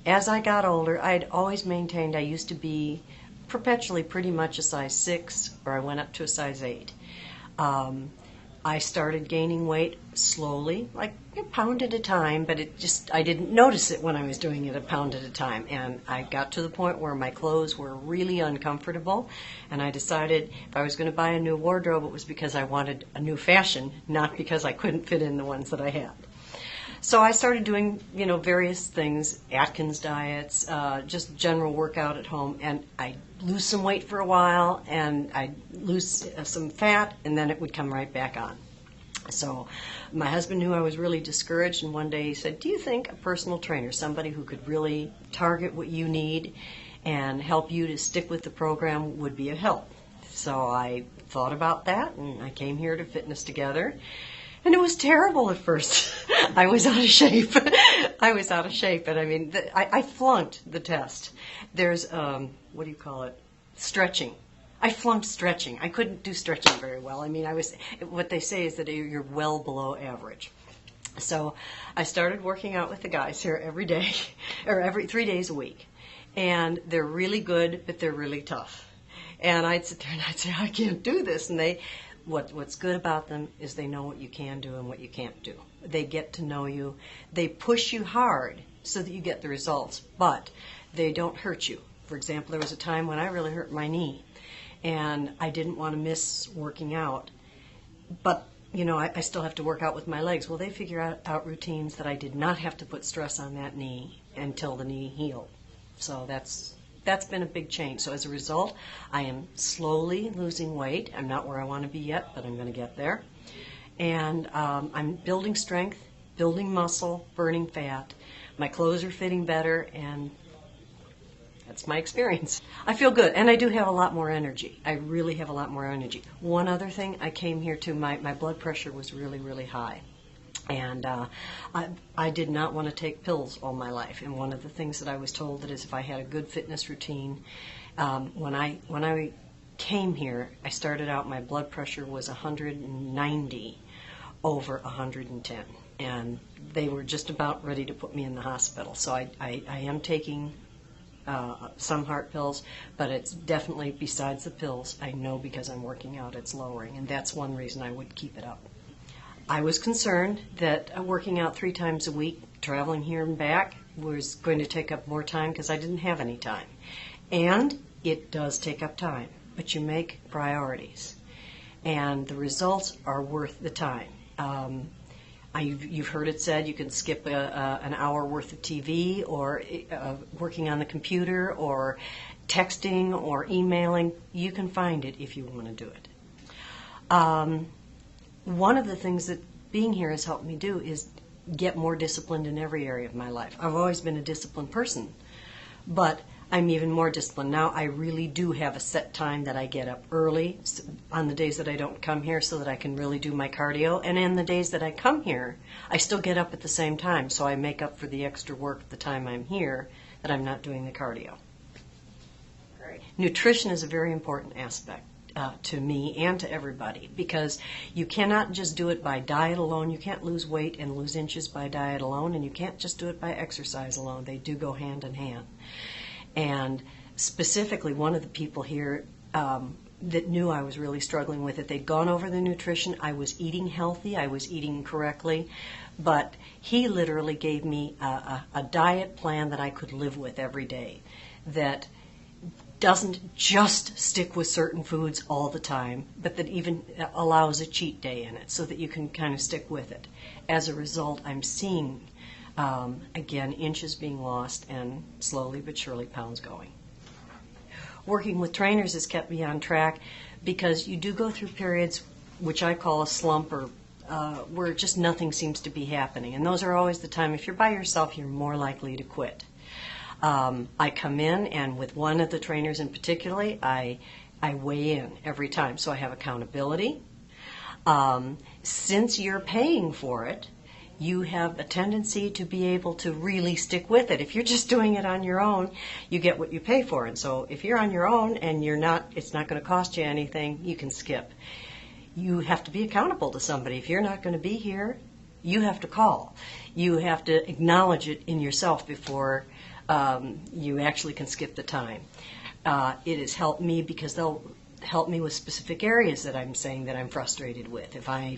As I got older, I'd always maintained I used to be perpetually pretty much a size 6, or I went up to a size 8. Um, I started gaining weight slowly, like a pound at a time, but I didn't notice it when I was doing it a pound at a time. And I got to the point where my clothes were really uncomfortable, and I decided if I was going to buy a new wardrobe, it was because I wanted a new fashion, not because I couldn't fit in the ones that I had. So I started doing, various things, Atkins diets, just general workout at home, and I lose some weight for a while, and I'd lose some fat, and then it would come right back on. So my husband knew I was really discouraged, and one day he said, "Do you think a personal trainer, somebody who could really target what you need and help you to stick with the program, would be of help?" So I thought about that, and I came here to Fitness Together. And it was terrible at first. I was out of shape. And I mean, I flunked the test. There's, what do you call it? Stretching. I flunked stretching. I couldn't do stretching very well. I mean, what they say is that you're well below average. So I started working out with the guys here every day, or every 3 days a week. And they're really good, but they're really tough. And I'd sit there and I'd say, "I can't do this." And what's good about them is they know what you can do and what you can't do. They get to know you. They push you hard so that you get the results, but they don't hurt you. For example, there was a time when I really hurt my knee, and I didn't want to miss working out, but I still have to work out with my legs. Well, they figure out routines that I did not have to put stress on that knee until the knee healed. So that's been a big change. So as a result, I am slowly losing weight. I'm not where I want to be yet, but I'm going to get there. And I'm building strength, building muscle, burning fat. My clothes are fitting better, and that's my experience. I feel good, and I do have a lot more energy. I really have a lot more energy. One other thing, I came here to, my blood pressure was really, really high. And I did not want to take pills all my life. And one of the things that I was told that is if I had a good fitness routine, when I came here, I started out, my blood pressure was 190 over 110. And they were just about ready to put me in the hospital. So I am taking some heart pills, but it's definitely, besides the pills, I know because I'm working out, it's lowering. And that's one reason I would keep it up. I was concerned that working out 3 times a week, traveling here and back, was going to take up more time because I didn't have any time. And it does take up time, but you make priorities. And the results are worth the time. You've heard it said you can skip an hour worth of TV, or working on the computer, or texting, or emailing. You can find it if you want to do it. One of the things that being here has helped me do is get more disciplined in every area of my life. I've always been a disciplined person, but I'm even more disciplined. Now I really do have a set time that I get up early on the days that I don't come here so that I can really do my cardio. And in the days that I come here, I still get up at the same time, so I make up for the extra work the time I'm here that I'm not doing the cardio. Great. Nutrition is a very important aspect. To me and to everybody, because you cannot just do it by diet alone. You can't lose weight and lose inches by diet alone, and you can't just do it by exercise alone. They do go hand in hand. And specifically, one of the people here that knew I was really struggling with it, they'd gone over the nutrition. I was eating healthy, I was eating correctly, but he literally gave me a diet plan that I could live with every day, that doesn't just stick with certain foods all the time, but that even allows a cheat day in it so that you can kind of stick with it. As a result, I'm seeing, again, inches being lost and slowly but surely pounds going. Working with trainers has kept me on track because you do go through periods, which I call a slump, or where just nothing seems to be happening. And those are always the time, if you're by yourself, you're more likely to quit. I come in, and with one of the trainers in particular, I weigh in every time. So I have accountability. Since you're paying for it, you have a tendency to be able to really stick with it. If you're just doing it on your own, you get what you pay for. And so if you're on your own and it's not going to cost you anything, you can skip. You have to be accountable to somebody. If you're not going to be here, you have to call. You have to acknowledge it in yourself before You actually can skip the time. It has helped me because they'll help me with specific areas that I'm saying that I'm frustrated with. If I'm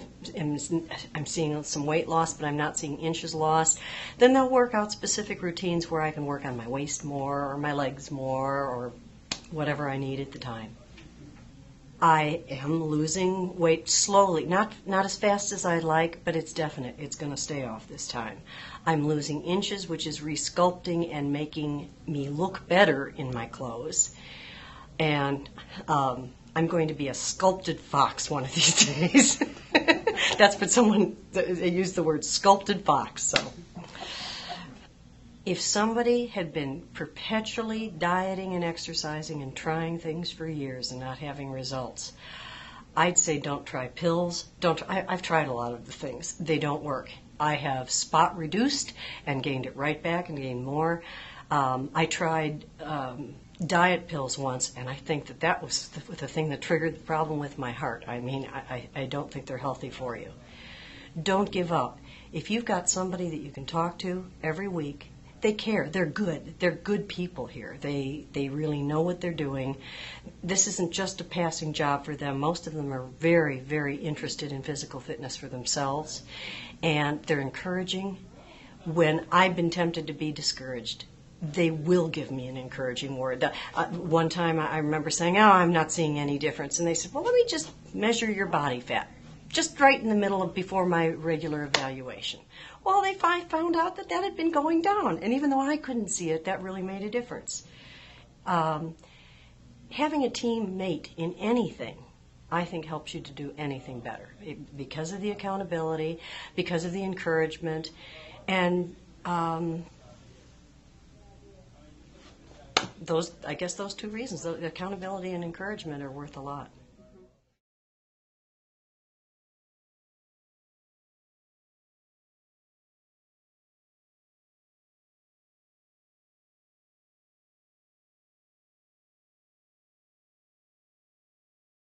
seeing some weight loss, but I'm not seeing inches lost, then they'll work out specific routines where I can work on my waist more or my legs more or whatever I need at the time. I am losing weight slowly, not as fast as I'd like, but it's definite. It's going to stay off this time. I'm losing inches, which is resculpting and making me look better in my clothes. And I'm going to be a sculpted fox one of these days. That's what they used the word sculpted fox. So, if somebody had been perpetually dieting and exercising and trying things for years and not having results, I'd say don't try pills. I've tried a lot of the things. They don't work. I have spot reduced and gained it right back and gained more. I tried diet pills once, and I think that was the thing that triggered the problem with my heart. I mean, I don't think they're healthy for you. Don't give up. If you've got somebody that you can talk to every week, they care. They're good. They're good people here. They really know what they're doing. This isn't just a passing job for them. Most of them are very, very interested in physical fitness for themselves, and they're encouraging. When I've been tempted to be discouraged, they will give me an encouraging word. One time I remember saying, "Oh, I'm not seeing any difference." And they said, "Well, let me just measure your body fat, just right in the middle of before my regular evaluation." Well, they found out that had been going down. And even though I couldn't see it, that really made a difference. Having a teammate in anything, I think, helps you to do anything better because of the accountability, because of the encouragement, and I guess those two reasons, the accountability and encouragement, are worth a lot.